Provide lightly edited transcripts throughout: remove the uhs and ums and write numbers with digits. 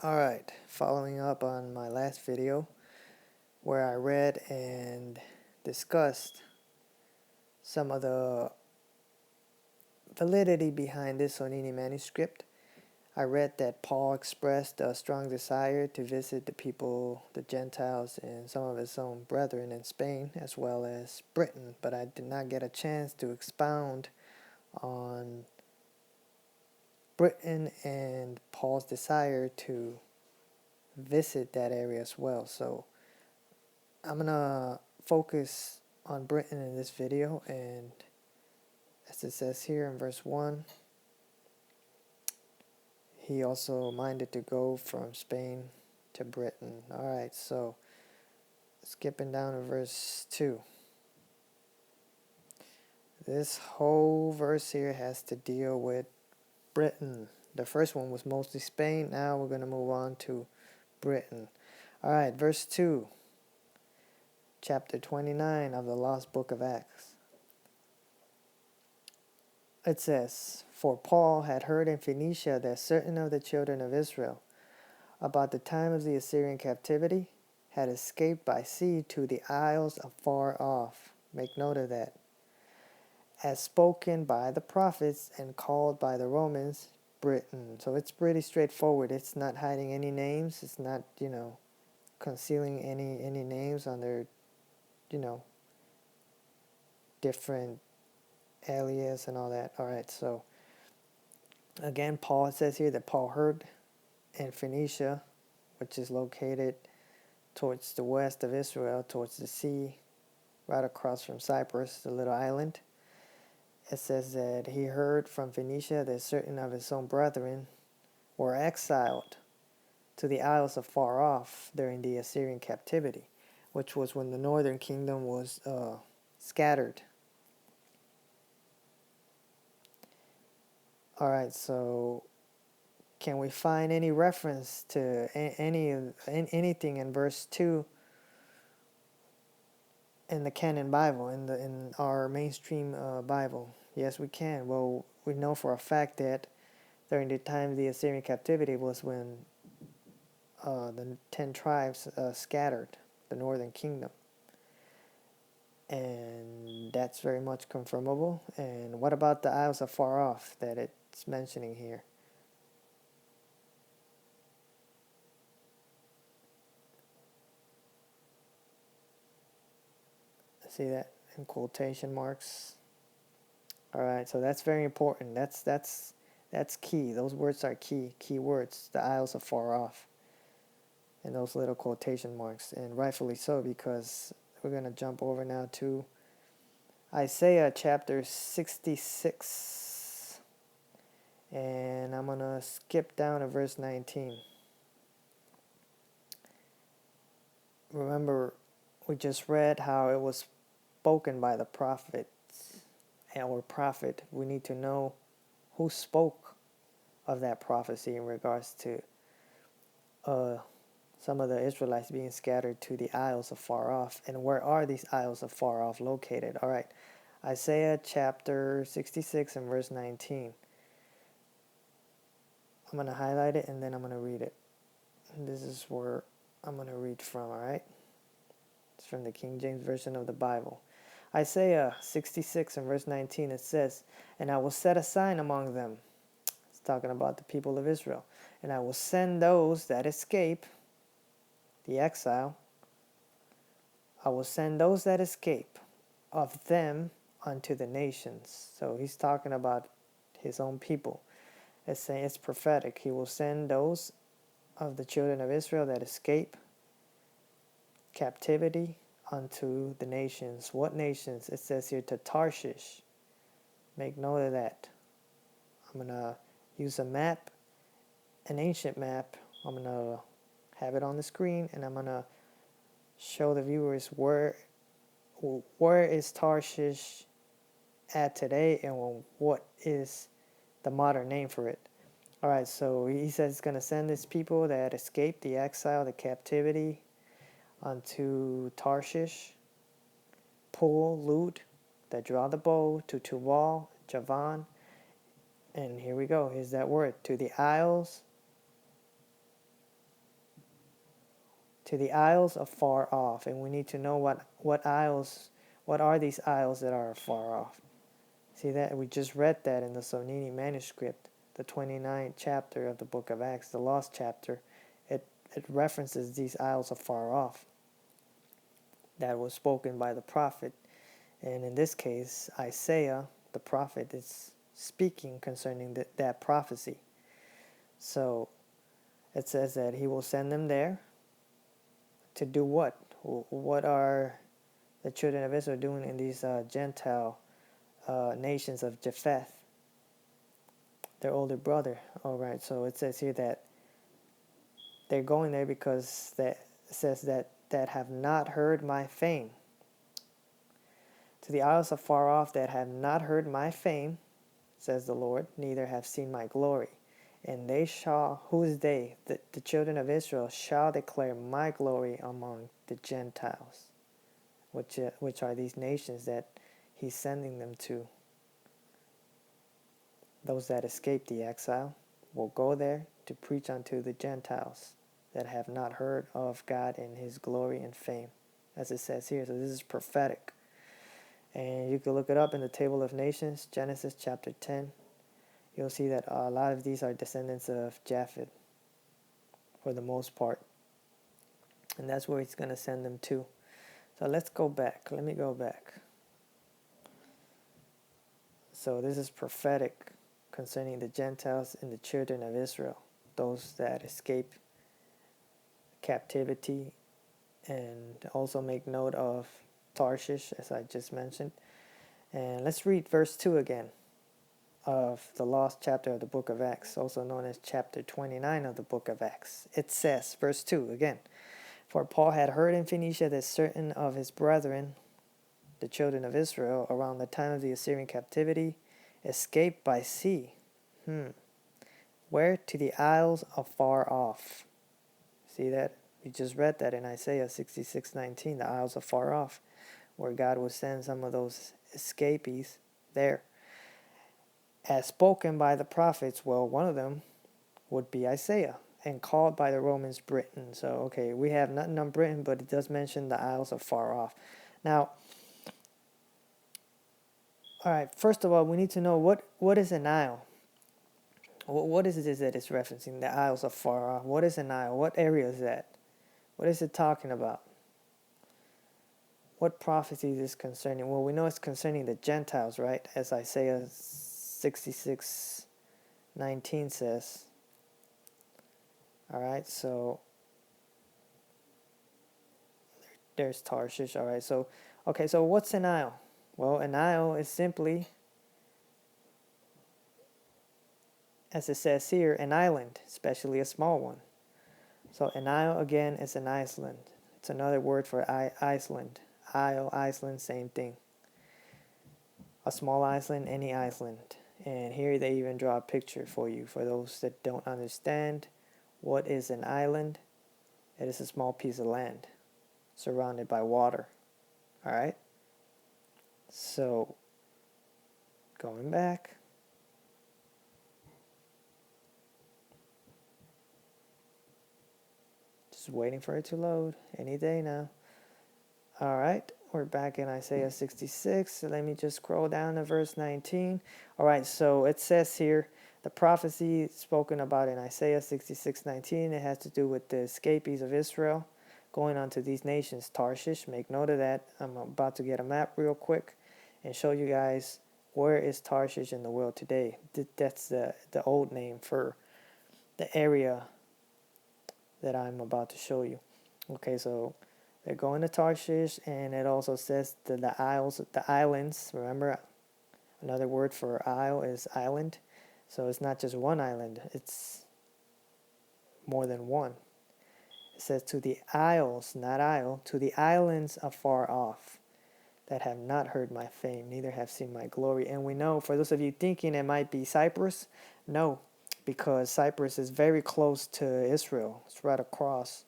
Alright, following up on my last video where I read and discussed some of the validity behind this Sonini manuscript. I read that Paul expressed a strong desire to visit the people, the Gentiles, and some of his own brethren in Spain as well as Britain, but I did not get a chance to expound on Britain and Paul's desire to visit that area as well. So I'm gonna focus on Britain in this video, and as it says here in verse 1, he also minded to go from Spain to Britain. Alright, so skipping down to verse 2. This whole verse here has to deal with Britain. The first one was mostly Spain. Now we're going to move on to Britain. Alright, verse 2. Chapter 29 of the Lost Book of Acts. It says, "For Paul had heard in Phoenicia that certain of the children of Israel, about the time of the Assyrian captivity, had escaped by sea to the isles afar off." Make note of that. "As spoken by the prophets and called by the Romans Britain." So it's pretty straightforward. It's not hiding any names. It's not, concealing any names under, different alias and all that. Alright, so again, Paul says here that Paul heard in Phoenicia, which is located towards the west of Israel, towards the sea, right across from Cyprus, the little island. It says that he heard from Phoenicia that certain of his own brethren were exiled to the isles afar off during the Assyrian captivity, which was when the northern kingdom was scattered. Alright, so can we find any reference to anything in verse 2 in the Canon Bible, in our mainstream Bible? Yes, we can. Well, we know for a fact that during the time of the Assyrian captivity was when the 10 tribes scattered the northern kingdom. And that's very much confirmable. And what about the isles afar off that it's mentioning here? See that in quotation marks? Alright, so that's very important. That's key. Those words are key words. The isles afar off. And those little quotation marks. And rightfully so, because we're going to jump over now to Isaiah chapter 66. And I'm going to skip down to verse 19. Remember, we just read how it was spoken by the prophets or prophet. We need to know who spoke of that prophecy in regards to some of the Israelites being scattered to the isles afar off. And where are these isles afar off located? All right, Isaiah chapter 66 and verse 19. I'm going to highlight it and then I'm going to read it. And this is where I'm going to read from, all right? It's from the King James Version of the Bible. Isaiah 66 and verse 19, it says, "And I will set a sign among them." It's talking about the people of Israel. "And I will send those that escape," the exile, "I will send those that escape of them unto the nations." So he's talking about his own people. It's saying it's prophetic. He will send those of the children of Israel that escape captivity unto the nations. What nations? It says here to Tarshish. Make note of that. I'm going to use a map, an ancient map. I'm going to have it on the screen and I'm going to show the viewers where is Tarshish at today and what is the modern name for it. Alright, so he says he's going to send his people that escaped the exile, the captivity, unto Tarshish, Pul, Lut, that draw the bow, to Tubal, Javan, and here we go, here's that word, to the isles to the isles afar off. And we need to know what isles, what are these isles that are far off. See that? We just read that in the Sonini manuscript, the 29th chapter of the book of Acts, the lost chapter. It references these isles afar off that was spoken by the prophet. And in this case, Isaiah, the prophet, is speaking concerning that prophecy. So it says that he will send them there to do what? What are the children of Israel doing in these Gentile nations of Japheth, their older brother? All right, so it says here that they're going there because it says that have not heard my fame. To the isles afar off that have not heard my fame, says the Lord, neither have seen my glory. And they shall, who is they? The children of Israel shall declare my glory among the Gentiles, which are these nations that he's sending them to. Those that escape the exile will go there to preach unto the Gentiles that have not heard of God and his glory and fame, as it says here. So this is prophetic. And you can look it up in the Table of Nations, Genesis chapter 10. You'll see that a lot of these are descendants of Japheth for the most part. And that's where he's going to send them to. So let's go back. Let me go back. So this is prophetic concerning the Gentiles and the children of Israel, those that escape captivity, and also make note of Tarshish, as I just mentioned. And let's read verse 2 again of the lost chapter of the book of Acts, also known as chapter 29 of the book of Acts. It says, verse 2 again, for Paul had heard in Phoenicia that certain of his brethren, the children of Israel, around the time of the Assyrian captivity, escaped by sea. Where? To the isles afar off. See that? We just read that in Isaiah 66:19, the isles afar off, where God will send some of those escapees there. As spoken by the prophets, well, one of them would be Isaiah, and called by the Romans Britain. So, okay, we have nothing on Britain, but it does mention the isles afar off. Now, all right, first of all, we need to know what is an isle? What is this that it's referencing? The isles afar off. What is an isle? What area is that? What is it talking about? What prophecy is this concerning? Well, we know it's concerning the Gentiles, right? As Isaiah 66:19 says. All right, so there's Tarshish. All right, so, okay, so what's an isle? Well, an isle is simply, as it says here, an island, especially a small one. So an isle, again, is an Iceland. It's another word for Iceland. Isle, Iceland, same thing. A small island, any island. And here they even draw a picture for you. For those that don't understand what is an island, it is a small piece of land surrounded by water. All right? So, going back. Just waiting for it to load any day now. All right, we're back in Isaiah 66. So let me just scroll down to verse 19. All right, so it says here, the prophecy spoken about in Isaiah 66:19, it has to do with the escapees of Israel going on to these nations. Tarshish, make note of that. I'm about to get a map real quick and show you guys where is Tarshish in the world today. That's the old name for the area that I'm about to show you. Okay, so they're going to Tarshish, and it also says the isles, the islands. Remember, another word for isle is island. So it's not just one island, it's more than one. It says to the isles, not isle, to the islands afar off that have not heard my fame, neither have seen my glory. And we know, for those of you thinking it might be Cyprus, no, because Cyprus is very close to Israel. It's right across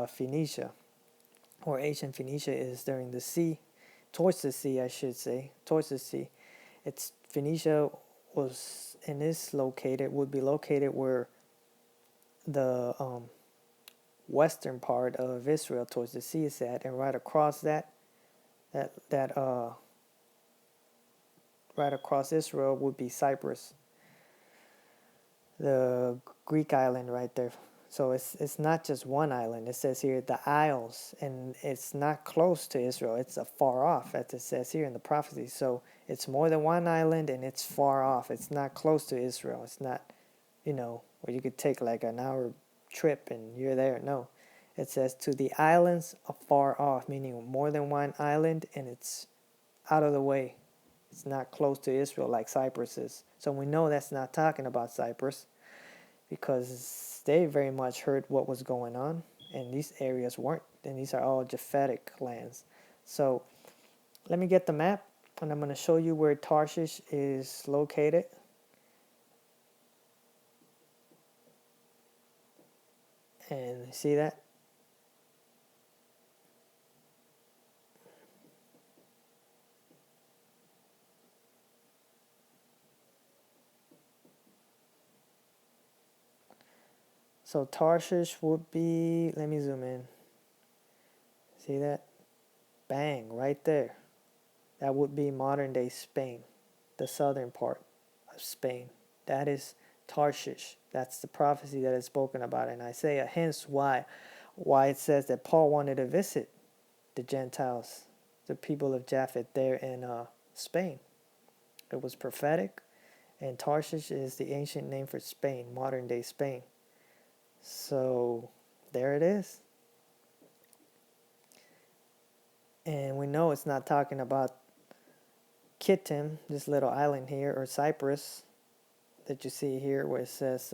Phoenicia, or ancient Phoenicia is during the sea, towards the sea, I should say, towards the sea. It's Phoenicia was and is located, would be located where the western part of Israel towards the sea is at, and right across that right across Israel would be Cyprus, the Greek island right there. So it's not just one island. It says here the isles, and it's not close to Israel. It's afar off, as it says here in the prophecy. So it's more than one island, and it's far off. It's not close to Israel. It's not, where you could take like an hour trip and you're there. No, it says to the islands afar off, meaning more than one island, and it's out of the way. It's not close to Israel like Cyprus is. So we know that's not talking about Cyprus, because they very much heard what was going on, and these areas weren't. And these are all Japhetic lands. So let me get the map, and I'm going to show you where Tarshish is located. And see that? So Tarshish would be, let me zoom in. See that? Bang, right there. That would be modern day Spain, the southern part of Spain. That is Tarshish. That's the prophecy that is spoken about in Isaiah. Hence why it says that Paul wanted to visit the Gentiles, the people of Japhet there in Spain. It was prophetic, and Tarshish is the ancient name for Spain, modern day Spain. So there it is. And we know it's not talking about Kittim, this little island here, or Cyprus that you see here where it says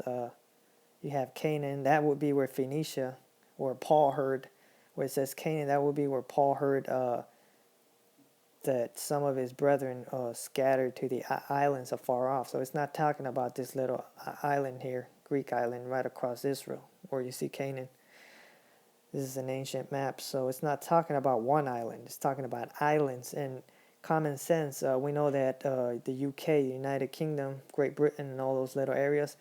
you have Canaan. That would be where Phoenicia, where Paul heard, where it says Canaan, that would be where Paul heard that some of his brethren scattered to the islands afar off. So it's not talking about this little island here, Greek island right across Israel, where you see Canaan. This is an ancient map, so it's not talking about one island. It's talking about islands. And common sense, we know that the UK, the United Kingdom, Great Britain, and all those little areas,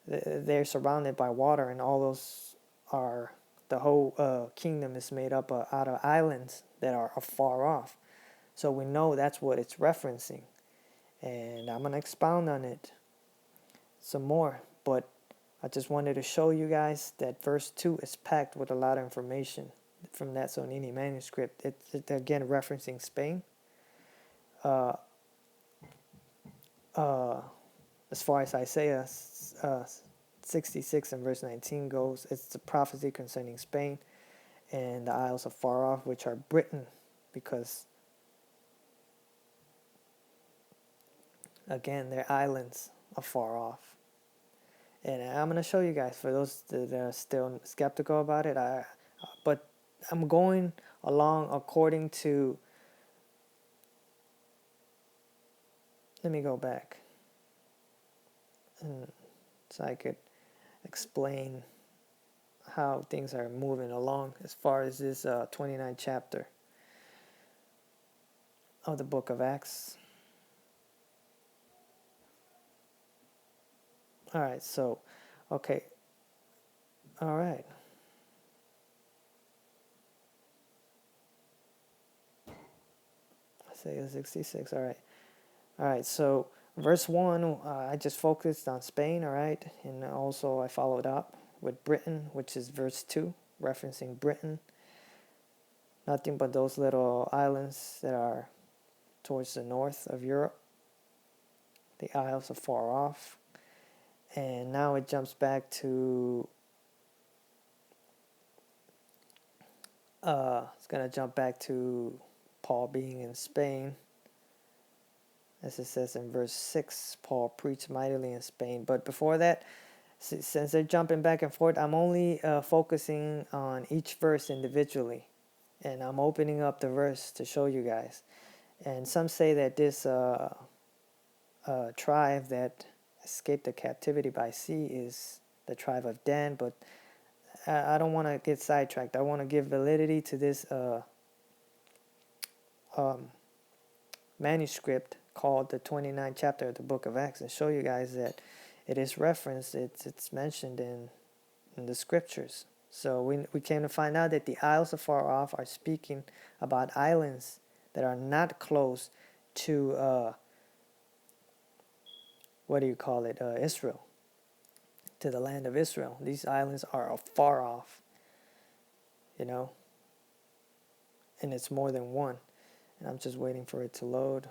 they're surrounded by water, and all those are, the whole kingdom is made up out of islands that are far off. So we know that's what it's referencing. And I'm going to expound on it some more, but I just wanted to show you guys that verse 2 is packed with a lot of information from that Sonini manuscript. It's again referencing Spain. As far as Isaiah 66 and verse 19 goes, it's the prophecy concerning Spain and the isles of far off, which are Britain, because again, they're islands afar off. And I'm going to show you guys, for those that are still skeptical about it, but I'm going along according to, let me go back, and so I could explain how things are moving along as far as this 29th chapter of the book of Acts. All right, so, okay. All right. Isaiah 66, all right. All right, so verse 1, I just focused on Spain, all right? And also I followed up with Britain, which is verse 2, referencing Britain. Nothing but those little islands that are towards the north of Europe. The isles are far off. And now it jumps back to, it's going to jump back to Paul being in Spain. As it says in verse 6, Paul preached mightily in Spain. But before that, since they're jumping back and forth, I'm only focusing on each verse individually. And I'm opening up the verse to show you guys. And some say that this tribe that escaped the captivity by sea is the tribe of Dan, but I don't want to get sidetracked. I want to give validity to this manuscript called the 29th chapter of the book of Acts, and show you guys that it is referenced, it's mentioned in the scriptures. So we came to find out that the isles afar off are speaking about islands that are not close to what do you call it? Israel, to the land of Israel. These islands are far off, you know, and it's more than one. And I'm just waiting for it to load.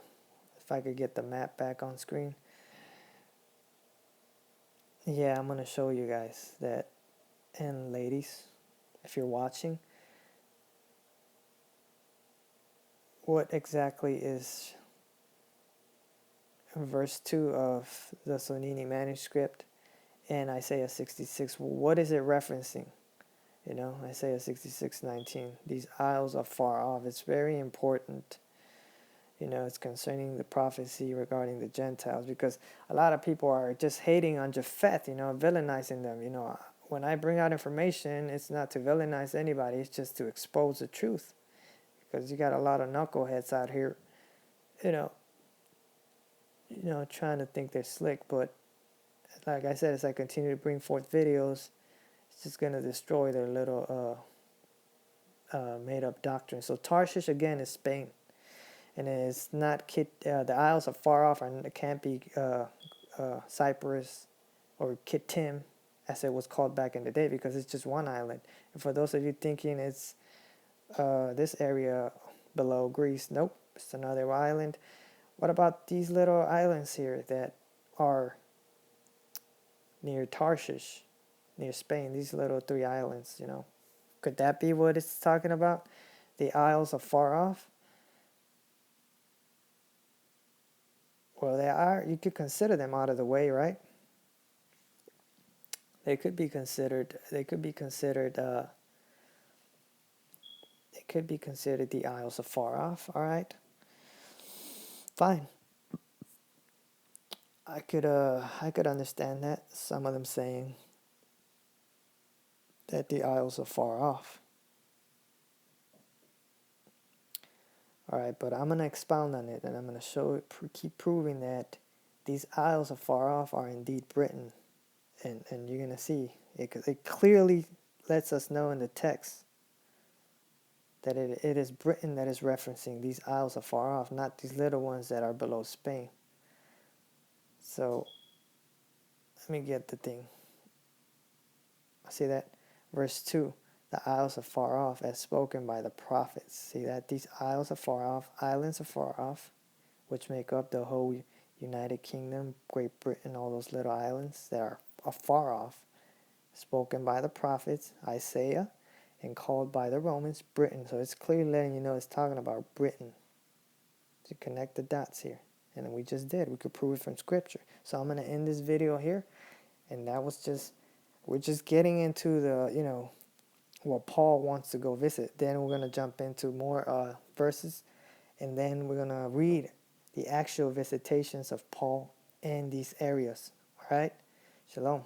If I could get the map back on screen. Yeah, I'm gonna show you guys that. And ladies, if you're watching, what exactly is verse 2 of the Sonini manuscript and Isaiah 66? What is it referencing? You know, Isaiah 66:19. These isles are far off. It's very important. You know, it's concerning the prophecy regarding the Gentiles, because a lot of people are just hating on Japheth, you know, villainizing them. You know, when I bring out information, it's not to villainize anybody, it's just to expose the truth. Because you got a lot of knuckleheads out here, you know, trying to think they're slick. But like I said, as I continue to bring forth videos, it's just going to destroy their little made up doctrine. So Tarshish, again, is Spain. And it's not the isles are far off, and it can't be Cyprus or Kittim, as it was called back in the day, because it's just one island. And for those of you thinking it's this area below Greece, nope, it's another island. What about these little islands here that are near Tarshish, near Spain? These little 3 islands, you know, could that be what it's talking about? The isles are far off. Well, they are. You could consider them out of the way, right? They could be considered. They could be considered. They could be considered the isles of far off. All right. Fine. I could understand that. Some of them saying that the isles are far off. All right, but I'm gonna expound on it, and I'm gonna show it. Keep proving that these isles of far off are indeed Britain. And you're going to see, it clearly lets us know in the text that it is Britain that is referencing these isles are far off, not these little ones that are below Spain. So, let me get the thing. See that? Verse 2, the isles are far off as spoken by the prophets. See that? These isles are far off, islands are far off, which make up the whole United Kingdom, Great Britain, all those little islands that are far off, spoken by the prophets, Isaiah, and called by the Romans, Britain. So it's clearly letting you know it's talking about Britain. To connect the dots here. And we just did. We could prove it from Scripture. So I'm going to end this video here. And that was just, we're just getting into the, you know, what Paul wants to go visit. Then we're going to jump into more verses. And then we're going to read the actual visitations of Paul in these areas. All right? Shalom.